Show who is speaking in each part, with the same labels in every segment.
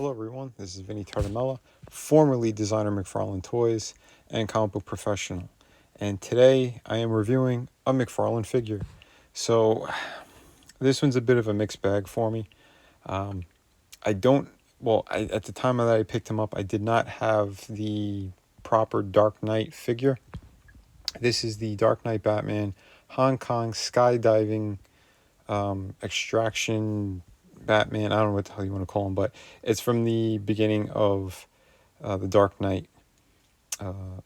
Speaker 1: Hello everyone, this is Vinny Tartamella, formerly designer McFarlane Toys and comic book professional. And today I am reviewing a McFarlane figure. So this one's a bit of a mixed bag for me. Um, I don't, at the time that I picked him up, I did not have the proper Dark Knight figure. This is the Dark Knight Batman Hong Kong skydiving extraction Batman. I don't know what the hell you want to call him, but it's from the beginning of the Dark Knight,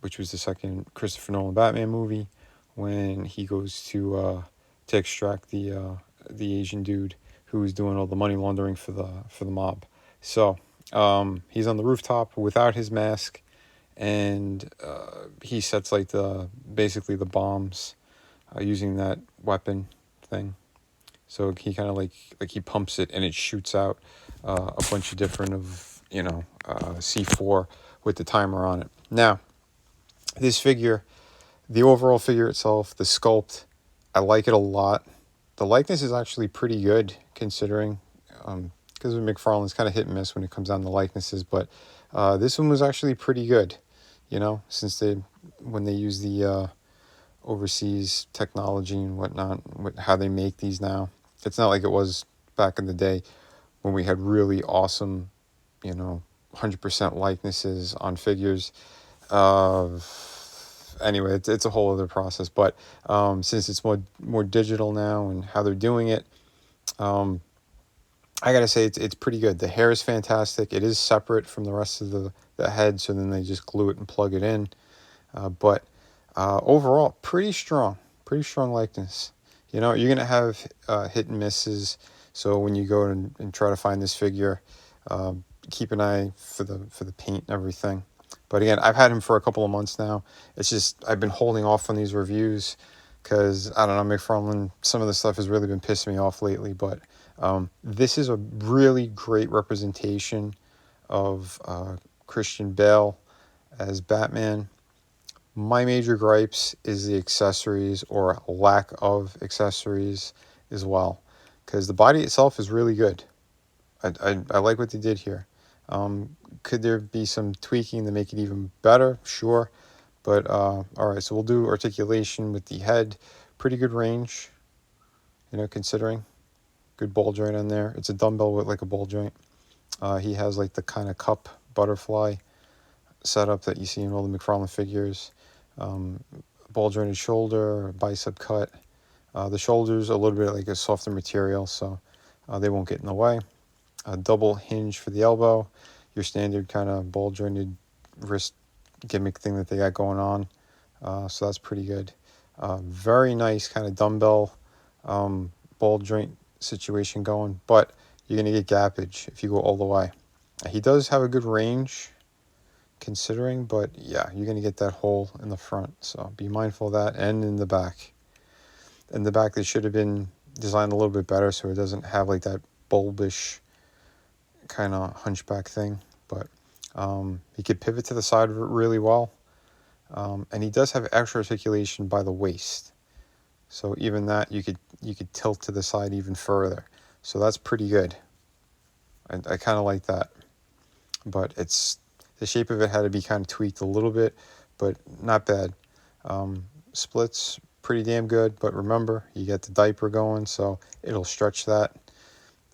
Speaker 1: which was the second Christopher Nolan Batman movie, when he goes to extract the Asian dude who was doing all the money laundering for the mob. So he's on the rooftop without his mask, and he sets like basically the bombs using that weapon thing. So he kind of like he pumps it and it shoots out a bunch of different C4 with the timer on it. Now, this figure, the overall figure itself, the sculpt, I like it a lot. The likeness is actually pretty good considering, because McFarlane's kind of hit and miss when it comes down to likenesses, but this one was actually pretty good, since when they use the overseas technology and whatnot, how they make these now. It's not like it was back in the day when we had really awesome, 100% likenesses on figures. Anyway, it's a whole other process. But since it's more digital now and how they're doing it, I gotta say it's pretty good. The hair is fantastic. It is separate from the rest of the head, so then they just glue it and plug it in. But overall, pretty strong likeness. You're going to have hit and misses. So when you go and try to find this figure, keep an eye for the paint and everything. But again, I've had him for a couple of months now. It's just I've been holding off on these reviews because, I don't know, McFarlane, some of the stuff has really been pissing me off lately. But this is a really great representation of Christian Bale as Batman. My major gripes is the accessories or lack of accessories as well, because the body itself is really good. I like what they did here. Could there be some tweaking to make it even better? Sure. But all right, so we'll do articulation with the head. Pretty good range, considering. Good ball joint on there. It's a dumbbell with like a ball joint. He has like the kind of cup butterfly setup that you see in all the McFarlane figures. Ball jointed shoulder, bicep cut. The shoulder's a little bit like a softer material, so they won't get in the way. Double hinge for the elbow, your standard kind of ball jointed wrist gimmick thing that they got going on. So that's pretty good. Very nice kind of dumbbell ball joint situation going, but you're going to get gappage if you go all the way. He does have a good range considering, but yeah, you're going to get that hole in the front, so be mindful of that. And in the back, they should have been designed a little bit better so it doesn't have like that bulbish kind of hunchback thing. But he could pivot to the side really well, and he does have extra articulation by the waist, so even that you could tilt to the side even further, so that's pretty good. I kind of like that, but the shape of it had to be kind of tweaked a little bit, but not bad. Splits, pretty damn good, but remember, you get the diaper going, so it'll stretch that.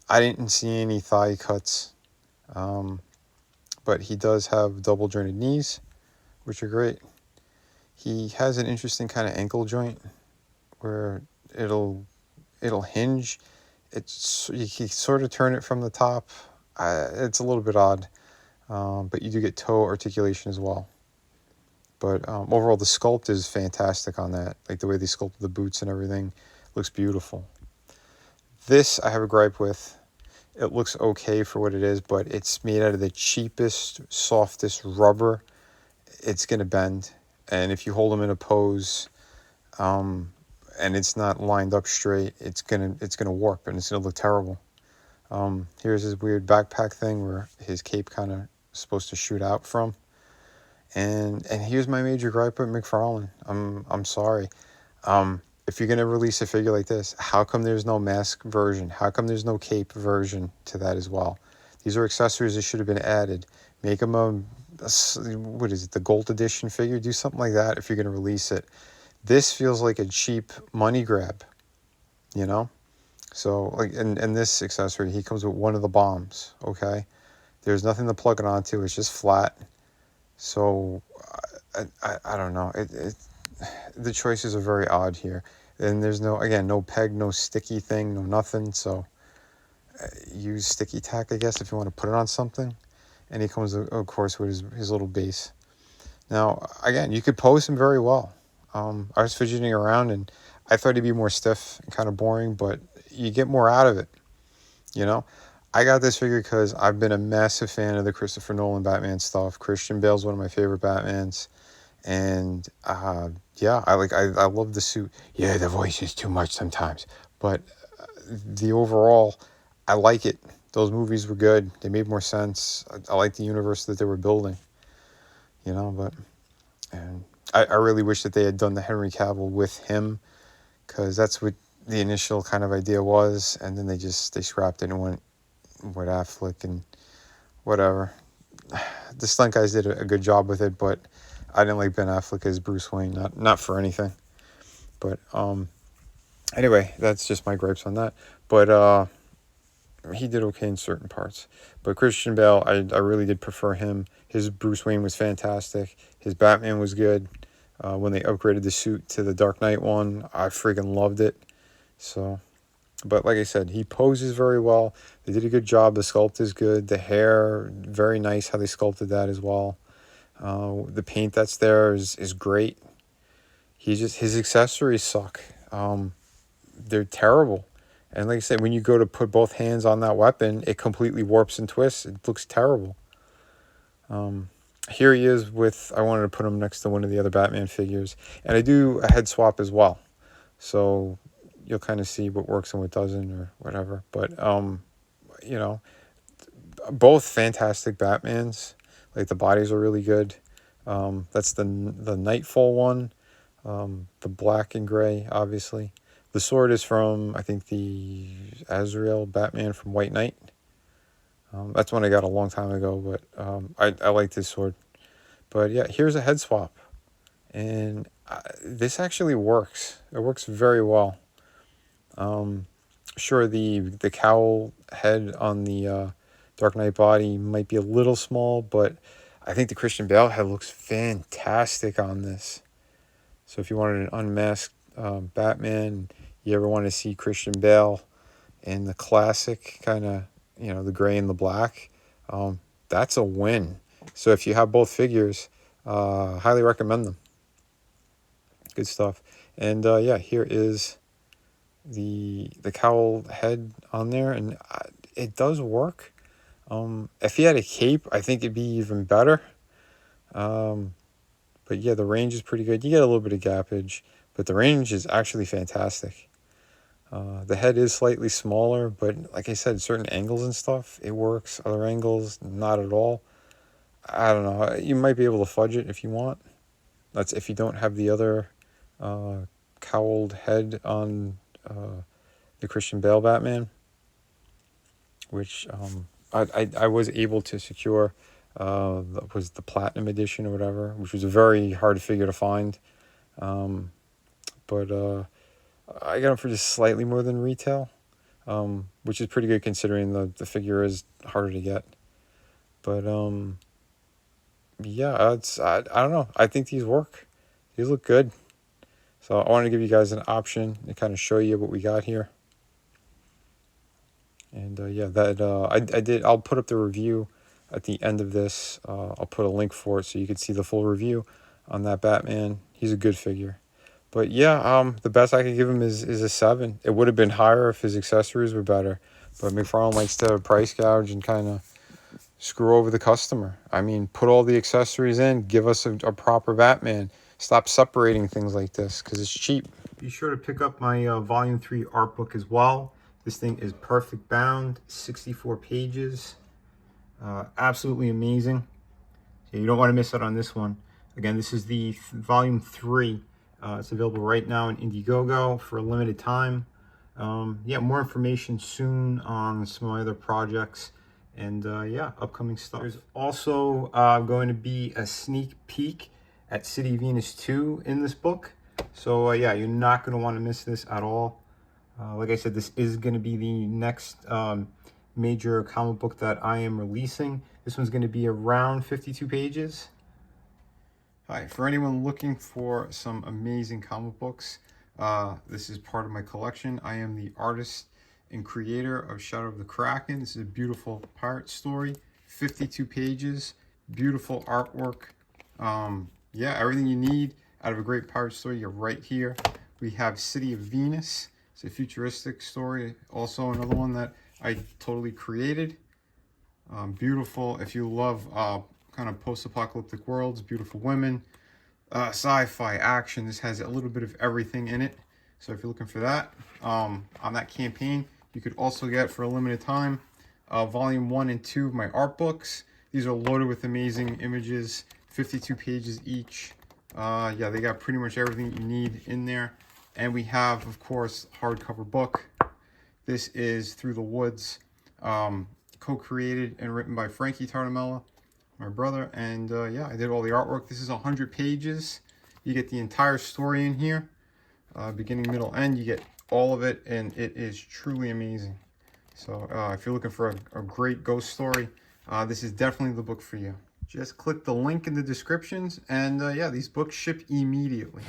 Speaker 1: I didn't see any thigh cuts, but he does have double jointed knees, which are great. He has an interesting kind of ankle joint where it'll hinge. You can sort of turn it from the top. It's a little bit odd. But you do get toe articulation as well. But overall, the sculpt is fantastic on that. Like the way they sculpted the boots and everything looks beautiful. This I have a gripe with. It looks okay for what it is, but it's made out of the cheapest, softest rubber. It's going to bend. And if you hold them in a pose and it's not lined up straight, it's gonna warp and it's going to look terrible. Here's his weird backpack thing where his cape kind of supposed to shoot out from, and here's my major gripe with McFarlane. I'm sorry. If you're gonna release a figure like this, how come there's no mask version? How come there's no cape version to that as well? These are accessories that should have been added. Make them what is it, the gold edition figure? Do something like that if you're going to release it. This feels like a cheap money grab, you know? So, like, and this accessory, he comes with one of the bombs, okay? There's nothing to plug it onto. It's just flat. So, I don't know. The choices are very odd here. And there's no peg, no sticky thing, no nothing. So, use sticky tack, I guess, if you want to put it on something. And he comes, of course, with his little base. Now, again, you could pose him very well. I was fidgeting around, and I thought he'd be more stiff and kind of boring, but you get more out of it, you know? I got this figure because I've been a massive fan of the Christopher Nolan Batman stuff. Christian Bale's one of my favorite Batmans. And, yeah, I love the suit. Yeah, the voice is too much sometimes. But the overall, I like it. Those movies were good. They made more sense. I like the universe that they were building, you know, but... And I really wish that they had done the Henry Cavill with him, because that's what the initial kind of idea was, and then they scrapped it and went with Affleck and whatever. The stunt guys did a good job with it, but I didn't like Ben Affleck as Bruce Wayne, not for anything. But anyway, that's just my gripes on that. But he did okay in certain parts. But Christian Bale, I really did prefer him. His Bruce Wayne was fantastic. His Batman was good. When they upgraded the suit to the Dark Knight one, I freaking loved it. So, but like I said, he poses very well. They did a good job. The sculpt is good. The hair, very nice how they sculpted that as well. The paint that's there is great. His accessories suck. They're terrible. And like I said, when you go to put both hands on that weapon, it completely warps and twists. It looks terrible. Here he is with, I wanted to put him next to one of the other Batman figures. And I do a head swap as well. So you'll kind of see what works and what doesn't or whatever. But, you know, both fantastic Batmans. Like, the bodies are really good. That's the Nightfall one. The black and gray, obviously. The sword is from, I think, the Azrael Batman from White Knight. That's one I got a long time ago, but I liked his sword. But yeah, here's a head swap. And this actually works. It works very well. Sure, the cowl head on the Dark Knight body might be a little small, but I think the Christian Bale head looks fantastic on this. So if you wanted an unmasked Batman, you ever want to see Christian Bale in the classic kind of, you know, the gray and the black, that's a win. So if you have both figures, highly recommend them. Good stuff. And yeah, here is the cowl head on there, and it does work. If he had a cape, I think it'd be even better. But yeah, the range is pretty good. You get a little bit of gappage, but the range is actually fantastic. The head is slightly smaller, but like I said, certain angles and stuff, it works. Other angles, not at all. I don't know. You might be able to fudge it if you want. That's if you don't have the other cowled head on the Christian Bale Batman, which I was able to secure. Was the Platinum Edition or whatever, which was a very hard figure to find. But I got them for just slightly more than retail, which is pretty good considering the figure is harder to get. But yeah, I don't know. I think these work. These look good. So I wanted to give you guys an option and kind of show you what we got here. And yeah, that I did. I'll put up the review at the end of this. I'll put a link for it so you can see the full review on that Batman. He's a good figure. But yeah, the best I could give him is a 7. It would have been higher if his accessories were better. But McFarlane likes to price gouge and kind of screw over the customer. I mean, put all the accessories in. Give us a proper Batman. Stop separating things like this because it's cheap. Be sure to pick up my Volume 3 art book as well. This thing is perfect bound, 64 pages. Absolutely amazing. So you don't want to miss out on this one. Again, this is the Volume 3. It's available right now in Indiegogo for a limited time. Yeah, more information soon on some of my other projects. And yeah, upcoming stuff. There's also going to be a sneak peek at City Venus 2 in this book. So yeah, you're not going to want to miss this at all. Like I said, this is going to be the next major comic book that I am releasing. This one's going to be around 52 pages. Hi, for anyone looking for some amazing comic books, this is part of my collection. I am the artist and creator of Shadow of the Kraken. This is a beautiful pirate story, 52 pages, beautiful artwork. Yeah, everything you need out of a great pirate story, you're right here. We have City of Venus. It's a futuristic story, also another one that I totally created. Beautiful, if you love kind of post-apocalyptic worlds, beautiful women, sci-fi, action. This has a little bit of everything in it. So if you're looking for that, on that campaign, you could also get, for a limited time, volume 1 and 2 of my art books. These are loaded with amazing images, 52 pages each. Yeah, they got pretty much everything you need in there. And we have, of course, hardcover book. This is Through the Woods, co-created and written by Frankie Tartamella, my brother. And yeah, I did all the artwork. This is 100 pages. You get the entire story in here, beginning, middle, end. You get all of it, and it is truly amazing. So if you're looking for a great ghost story, this is definitely the book for you. Just click the link in the descriptions, and yeah, these books ship immediately.